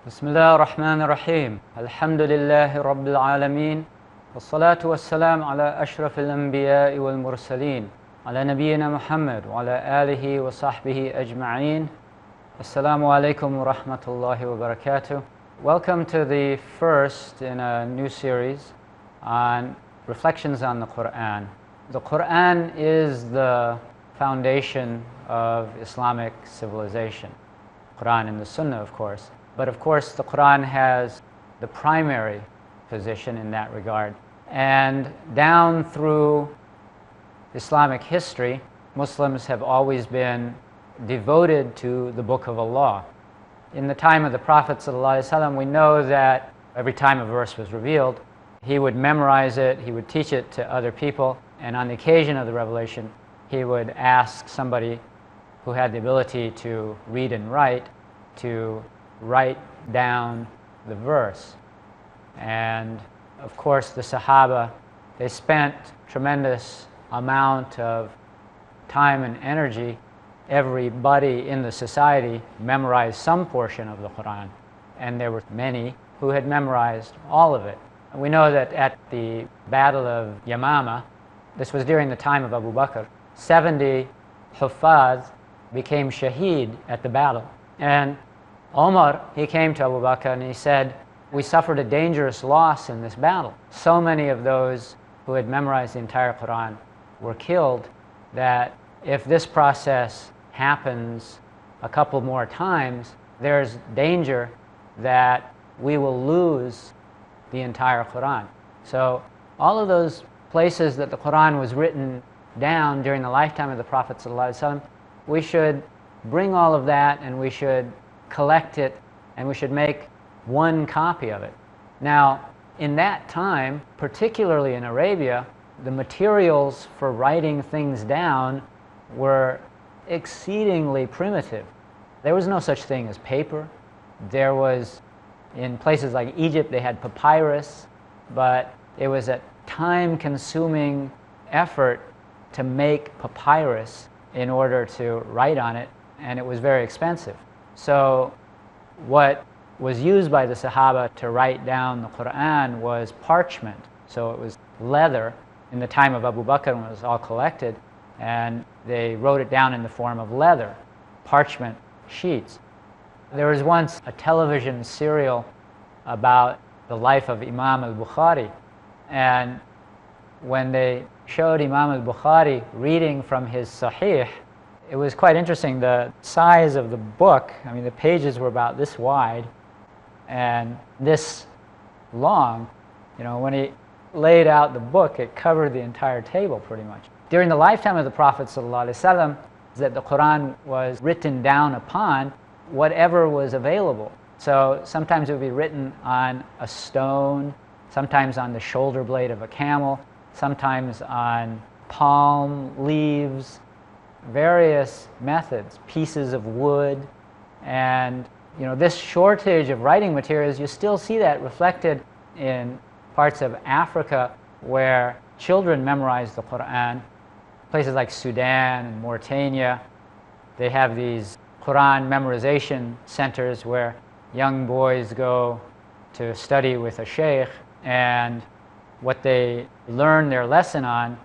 بسم الله الرحمن الرحيم الحمد لله رب العالمين والصلاة والسلام على أشرف الأنبياء والمرسلين على نبينا محمد وعلى آله وصحبه أجمعين. Assalamu alaikum wa rahmatullahi wa barakatuh. Welcome to the first in a new series on reflections on the Qur'an. The Qur'an is the foundation of Islamic civilization. Qur'an and the Sunnah, of course. But of course, the Qur'an has the primary position in that regard. And down through Islamic history, Muslims have always been devoted to the Book of Allah. In the time of the Prophet ﷺ, we know that every time a verse was revealed, he would memorize it, he would teach it to other people, and on the occasion of the revelation, he would ask somebody who had the ability to read and write to write down the verse. And of course the Sahaba, they spent tremendous amount of time and energy. Everybody in the society memorized some portion of the Qur'an, and there were many who had memorized all of it. And we know that at the Battle of Yamama, this was during the time of Abu Bakr, 70 Huffaz became shaheed at the battle. And Omar, he came to Abu Bakr and he said, "We suffered a dangerous loss in this battle. So many of those who had memorized the entire Qur'an were killed that if this process happens a couple more times, there's danger that we will lose the entire Qur'an." So all of those places that the Qur'an was written down during the lifetime of the Prophet ﷺ, we should bring all of that and we should collect it and we should make one copy of it. Now, in that time, particularly in Arabia, the materials for writing things down were exceedingly primitive. There was no such thing as paper. There was, in places like Egypt, they had papyrus, but it was a time-consuming effort to make papyrus in order to write on it, and it was very expensive. So what was used by the Sahaba to write down the Qur'an was parchment. So it was leather in the time of Abu Bakr when it was all collected, and they wrote it down in the form of leather, parchment sheets. There was once a television serial about the life of Imam al-Bukhari, and when they showed Imam al-Bukhari reading from his Sahih, it was quite interesting. The size of the book, I mean, the pages were about this wide and this long. You know, when he laid out the book, it covered the entire table pretty much. During the lifetime of the Prophet ﷺ, that the Qur'an was written down upon whatever was available. So sometimes it would be written on a stone, sometimes on the shoulder blade of a camel, sometimes on palm leaves, various methods, pieces of wood. And you know, this shortage of writing materials, you still see that reflected in parts of Africa where children memorize the Qur'an. Places like Sudan and Mauritania, they have these Qur'an memorization centers where young boys go to study with a sheikh, and what they learn their lesson on,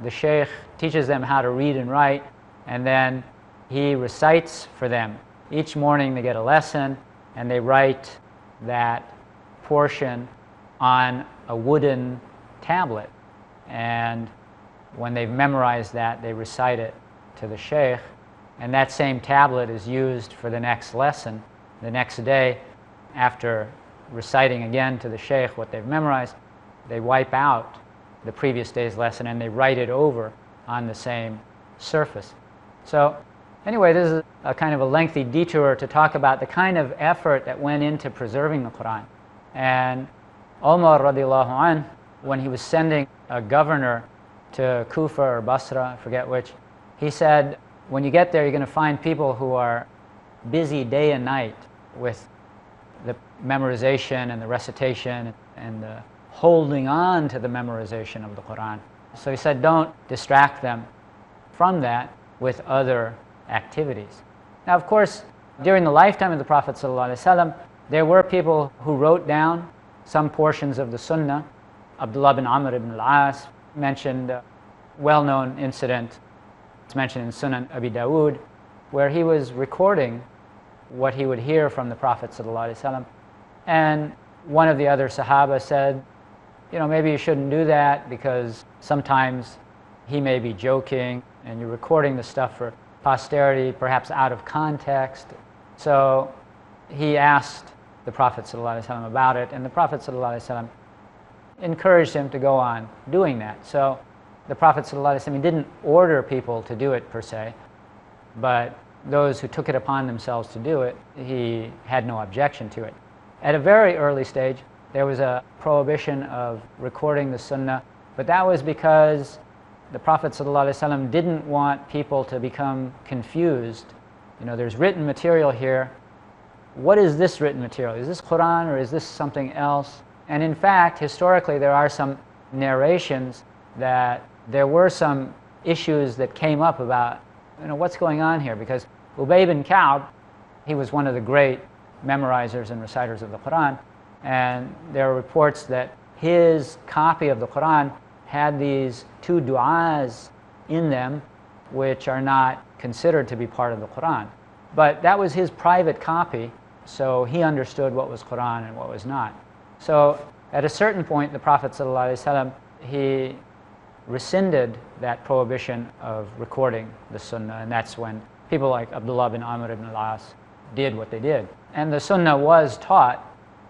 the sheikh teaches them how to read and write, and then he recites for them. Each morning they get a lesson and they write that portion on a wooden tablet, and when they've memorized that, they recite it to the sheikh, and that same tablet is used for the next lesson. The next day, after reciting again to the sheikh what they've memorized, they wipe out the previous day's lesson and they write it over on the same surface. So anyway, this is a kind of a lengthy detour to talk about the kind of effort that went into preserving the Qur'an. And Umar radiallahu anh, when he was sending a governor to Kufa or Basra, I forget which, he said, when you get there, you're going to find people who are busy day and night with the memorization and the recitation and the holding on to the memorization of the Qur'an. So he said, don't distract them from that with other activities. Now, of course, during the lifetime of the Prophet ﷺ, There were people who wrote down some portions of the Sunnah. Abdullah bin Amr ibn al-As mentioned a well-known incident. It's mentioned in Sunan Abi Dawood, where he was recording what he would hear from the Prophet ﷺ. And one of the other Sahaba said, maybe you shouldn't do that because sometimes he may be joking and you're recording the stuff for posterity, perhaps out of context. So he asked the Prophet ﷺ about it, and the Prophet ﷺ encouraged him to go on doing that. So the Prophet ﷺ didn't order people to do it per se, but those who took it upon themselves to do it, he had no objection to it. At a very early stage, there was a prohibition of recording the Sunnah, but that was because the Prophet ﷺ didn't want people to become confused. There's written material here. What is this written material? Is this Qur'an or is this something else? And in fact, historically, there are some narrations that there were some issues that came up about, what's going on here? Because Ubay bin Ka'b, he was one of the great memorizers and reciters of the Qur'an, and there are reports that his copy of the Qur'an had these 2 du'as in them which are not considered to be part of the Qur'an. But that was his private copy, so he understood what was Qur'an and what was not. So at a certain point, the Prophet ﷺ, he rescinded that prohibition of recording the Sunnah, and that's when people like Abdullah bin Amr ibn al-As did what they did. And the Sunnah was taught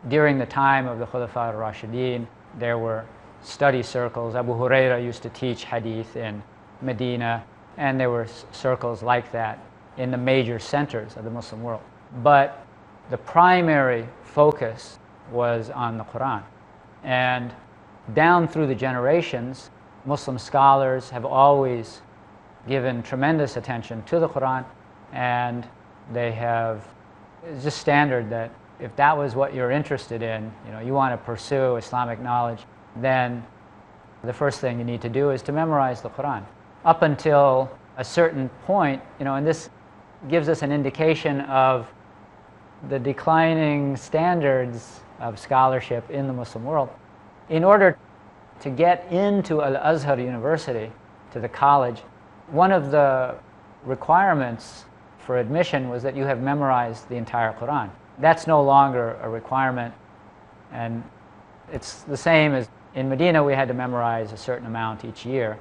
during the time of the Khulafa al-Rashidin. There were study circles. Abu Huraira used to teach hadith in Medina, and there were circles like that in the major centers of the Muslim world. But the primary focus was on the Qur'an. And down through the generations, Muslim scholars have always given tremendous attention to the Qur'an, and they have, it's just standard that if that was what you're interested in, you want to pursue Islamic knowledge, then the first thing you need to do is to memorize the Qur'an. Up until a certain point, and this gives us an indication of the declining standards of scholarship in the Muslim world. In order to get into Al-Azhar University, to the college, one of the requirements for admission was that you have memorized the entire Qur'an. That's no longer a requirement, and it's the same as in Medina. We had to memorize a certain amount each year,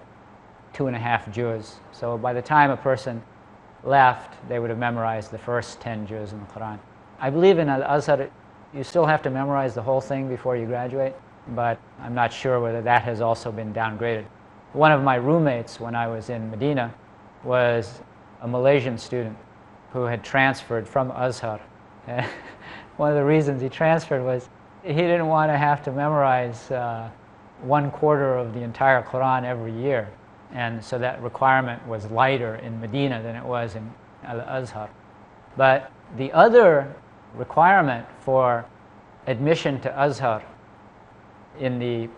2.5 juz. So by the time a person left, they would have memorized the first 10 juz in the Qur'an. I believe in Al-Azhar, you still have to memorize the whole thing before you graduate, but I'm not sure whether that has also been downgraded. One of my roommates when I was in Medina was a Malaysian student who had transferred from Azhar. One of the reasons he transferred was he didn't want to have to memorize 1/4 of the entire Qur'an every year. And so that requirement was lighter in Medina than it was in Al-Azhar. But the other requirement for admission to Azhar in the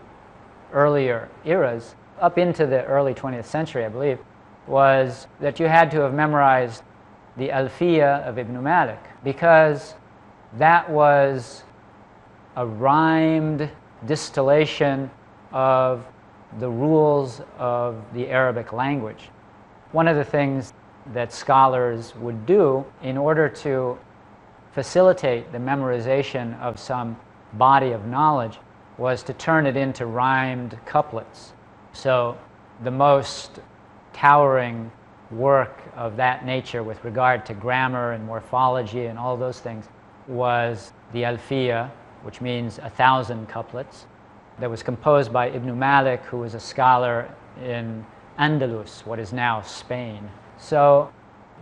earlier eras, up into the early 20th century, I believe, was that you had to have memorized the Alfiya of Ibn Malik, because that was a rhymed distillation of the rules of the Arabic language. One of the things that scholars would do in order to facilitate the memorization of some body of knowledge was to turn it into rhymed couplets. So the most towering work of that nature with regard to grammar and morphology and all those things was the Alfiya, which means 1,000 couplets, that was composed by Ibn Malik, who was a scholar in Andalus, what is now Spain. So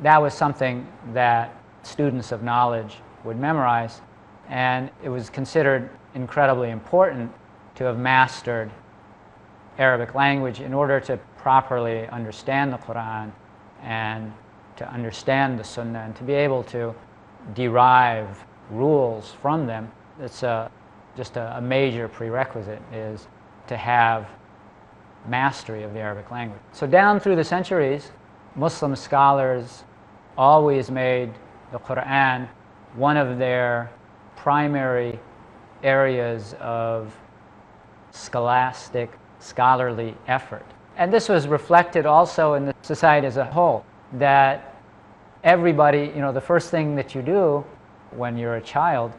that was something that students of knowledge would memorize, and it was considered incredibly important to have mastered Arabic language in order to properly understand the Qur'an and to understand the Sunnah and to be able to derive rules from them. It's just a major prerequisite, is to have mastery of the Arabic language. So down through the centuries, Muslim scholars always made the Qur'an one of their primary areas of scholarly effort. And this was reflected also in the society as a whole, that everybody, the first thing that you do when you're a child,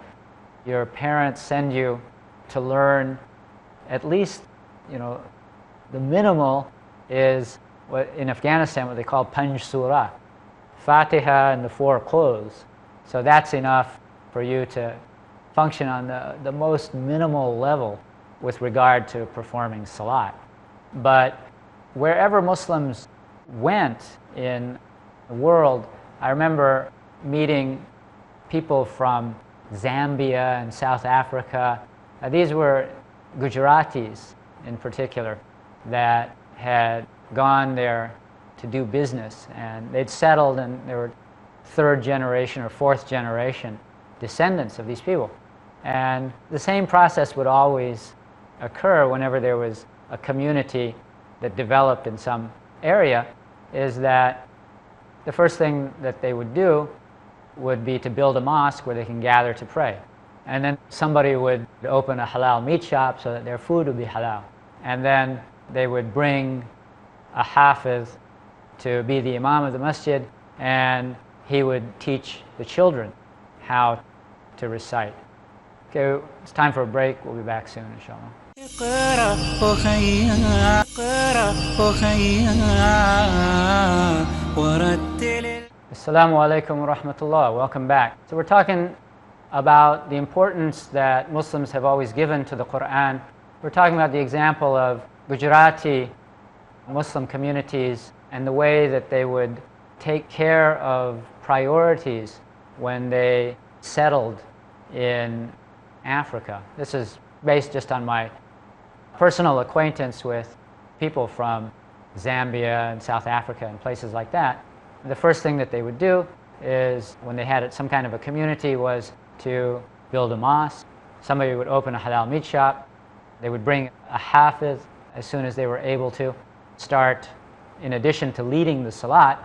your parents send you to learn at least, the minimal is what in Afghanistan what they call Panj Surah, Fatiha and the 4 Qul's. So that's enough for you to function on the most minimal level with regard to performing salat. But wherever Muslims went in the world, I remember meeting people from Zambia and South Africa. These were Gujaratis in particular that had gone there to do business, and they'd settled, and they were 3rd generation or 4th generation descendants of these people. And the same process would always occur whenever there was a community that developed in some area, is that the first thing that they would do would be to build a mosque where they can gather to pray. And then somebody would open a halal meat shop so that their food would be halal. And then they would bring a hafiz to be the imam of the masjid, and he would teach the children how to recite. Okay, it's time for a break. We'll be back soon, inshallah. Assalamu alaikum wa rahmatullah. Welcome back. So we're talking about the importance that Muslims have always given to the Qur'an. We're talking about the example of Gujarati Muslim communities and the way that they would take care of priorities when they settled in Africa. This is based just on my personal acquaintance with people from Zambia and South Africa and places like that. The first thing that they would do is, when they had some kind of a community, was to build a mosque. Somebody would open a halal meat shop. They would bring a hafiz as soon as they were able to start, in addition to leading the salat,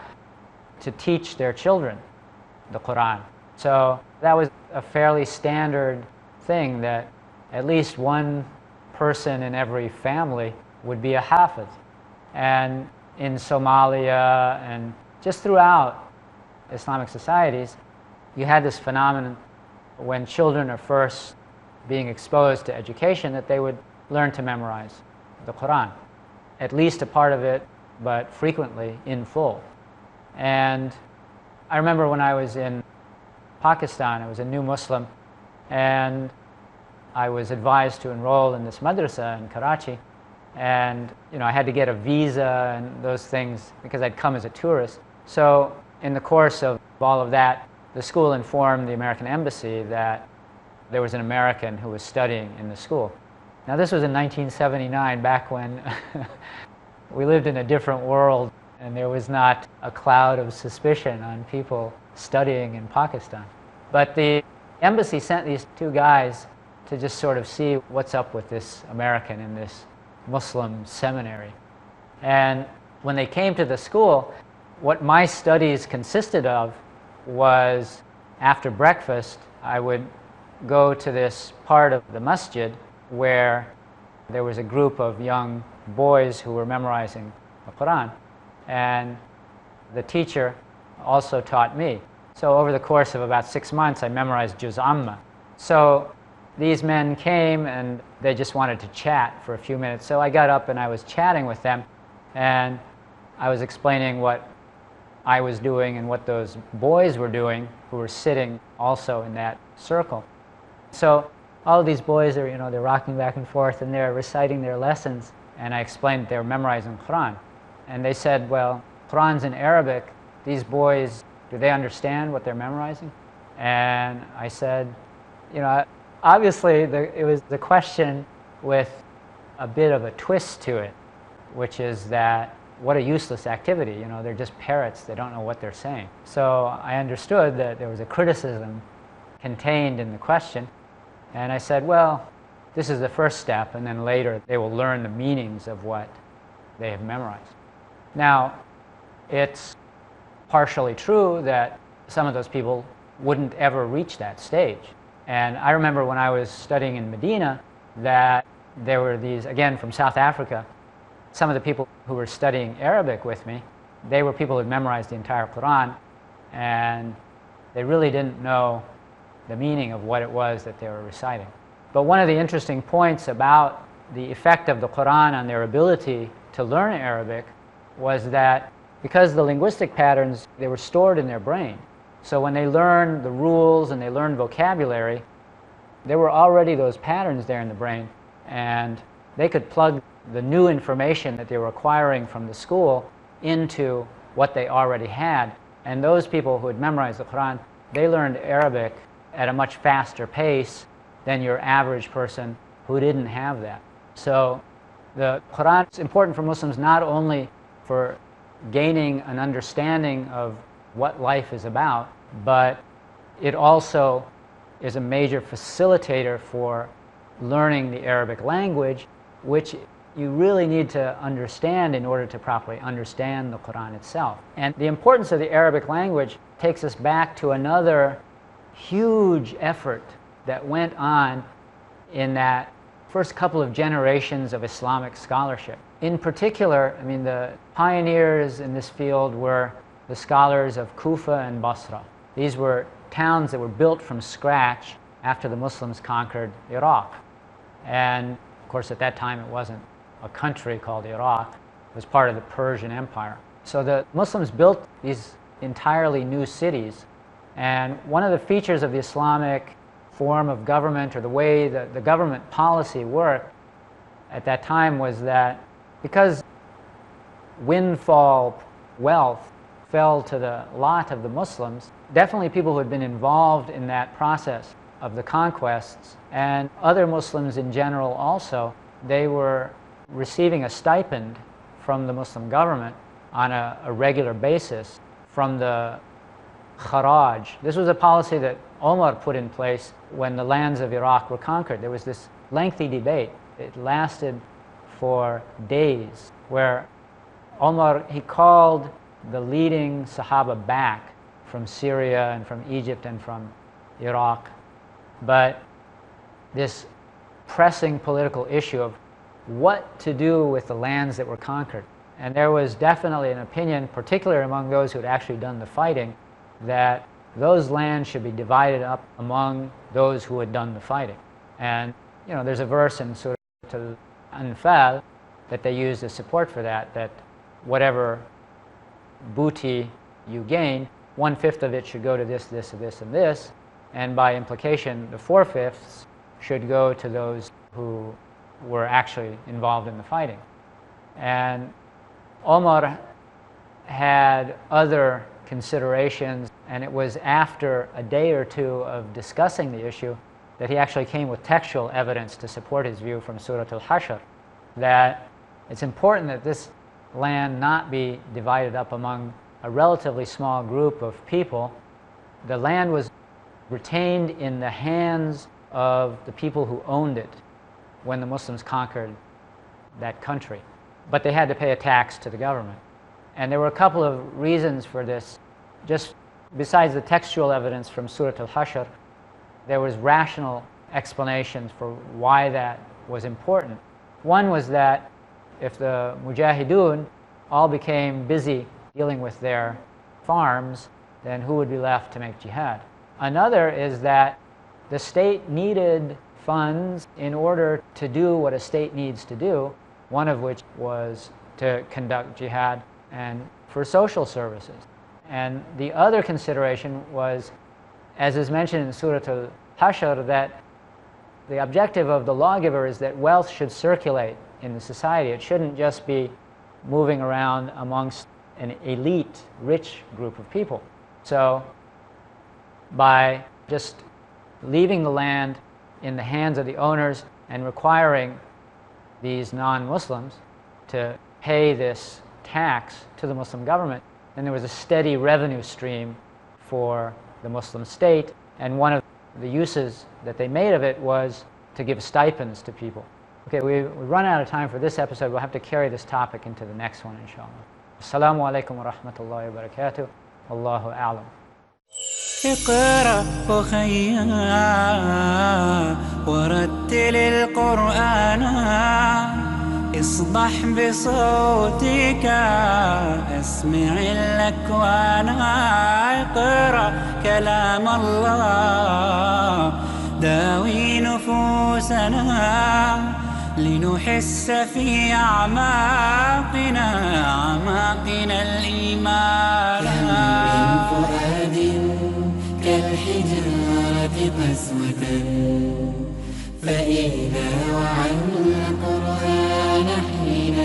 to teach their children the Qur'an. So that was a fairly standard thing, that at least one person in every family would be a hafiz. And in Somalia and just throughout Islamic societies, you had this phenomenon when children are first being exposed to education, that they would learn to memorize the Qur'an, at least a part of it, but frequently in full. And I remember when I was in Pakistan, I was a new Muslim, and I was advised to enroll in this madrasa in Karachi, and I had to get a visa and those things because I'd come as a tourist. So in the course of all of that, the school informed the American embassy that there was an American who was studying in the school. Now this was in 1979, back when we lived in a different world, and there was not a cloud of suspicion on people studying in Pakistan. But the embassy sent these 2 guys to just sort of see what's up with this American in this Muslim seminary. And when they came to the school, what my studies consisted of was, after breakfast, I would go to this part of the masjid where there was a group of young boys who were memorizing the Qur'an, and the teacher also taught me. So over the course of about 6 months, I memorized Juz Amma. So these men came and they just wanted to chat for a few minutes. So I got up and I was chatting with them, and I was explaining what I was doing and what those boys were doing who were sitting also in that circle. So all of these boys are, they're rocking back and forth and they're reciting their lessons, and I explained that they were memorizing Qur'an. And they said, well, Qur'an's in Arabic. These boys, do they understand what they're memorizing? And I said, obviously it was the question with a bit of a twist to it, which is that what a useless activity. They're just parrots. They don't know what they're saying. So I understood that there was a criticism contained in the question. And I said, well, this is the first step, and then later they will learn the meanings of what they have memorized. Now, it's partially true that some of those people wouldn't ever reach that stage. And I remember when I was studying in Medina that there were these, again from South Africa, some of the people who were studying Arabic with me, they were people who had memorized the entire Qur'an, and they really didn't know the meaning of what it was that they were reciting. But one of the interesting points about the effect of the Qur'an on their ability to learn Arabic was that because the linguistic patterns, they were stored in their brain. So when they learned the rules and they learned vocabulary, there were already those patterns there in the brain, and they could plug the new information that they were acquiring from the school into what they already had. And those people who had memorized the Qur'an, they learned Arabic at a much faster pace than your average person who didn't have that. So the Qur'an is important for Muslims not only for gaining an understanding of what life is about, but it also is a major facilitator for learning the Arabic language, which you really need to understand in order to properly understand the Qur'an itself. And the importance of the Arabic language takes us back to another huge effort that went on in that first couple of generations of Islamic scholarship. In particular, I mean, the pioneers in this field were the scholars of Kufa and Basra. These were towns that were built from scratch after the Muslims conquered Iraq. And of course, at that time, it wasn't a country called Iraq. It was part of the Persian Empire. So the Muslims built these entirely new cities. And one of the features of the Islamic form of government, or the way that the government policy worked at that time, was that because windfall wealth fell to the lot of the Muslims, definitely people who had been involved in that process of the conquests, and other Muslims in general also, they were receiving a stipend from the Muslim government on a regular basis from the kharaj. This was a policy that Omar put in place when the lands of Iraq were conquered. There was this lengthy debate. It lasted for days, where Omar, he called the leading Sahaba back from Syria and from Egypt and from Iraq. But this pressing political issue of what to do with the lands that were conquered. And there was definitely an opinion, particularly among those who had actually done the fighting, that those lands should be divided up among those who had done the fighting. And you know, there's a verse in Surah Al-Anfal that they use as support for that, that whatever booty you gain, 1/5 of it should go to this, this, this, and this, and by implication, the 4/5 should go to those who were actually involved in the fighting. And Omar had other considerations, and it was after a day or two of discussing the issue that he actually came with textual evidence to support his view from Surah Al-Hashr, that it's important that this land not be divided up among a relatively small group of people. The land was retained in the hands of the people who owned it when the Muslims conquered that country. But they had to pay a tax to the government. And there were a couple of reasons for this. Just besides the textual evidence from Surah Al-Hashr, there was rational explanations for why that was important. One was that if the Mujahideen all became busy dealing with their farms, then who would be left to make jihad? Another is that the state needed funds in order to do what a state needs to do, one of which was to conduct jihad and for social services. And the other consideration was, as is mentioned in Surah Al-Hashr, that the objective of the lawgiver is that wealth should circulate in the society. It shouldn't just be moving around amongst an elite, rich group of people. So by just leaving the land in the hands of the owners and requiring these non-Muslims to pay this tax to the Muslim government, then there was a steady revenue stream for the Muslim state, and one of the uses that they made of it was to give stipends to people. Okay, we've run out of time for this episode. We'll have to carry this topic into the next one, inshallah. Assalamu alaikum wa rahmatullahi wa barakatuh. Wallahu a'lam. اقرأ أخيا ورتل القرآن، اصدح بصوتك اسمع الأكوان. اقرأ كلام الله داوي نفوسنا، لنحس في أعماقنا الإيمان. من فؤاد كالحجارة قسوة، فإذا وعى القرآن حين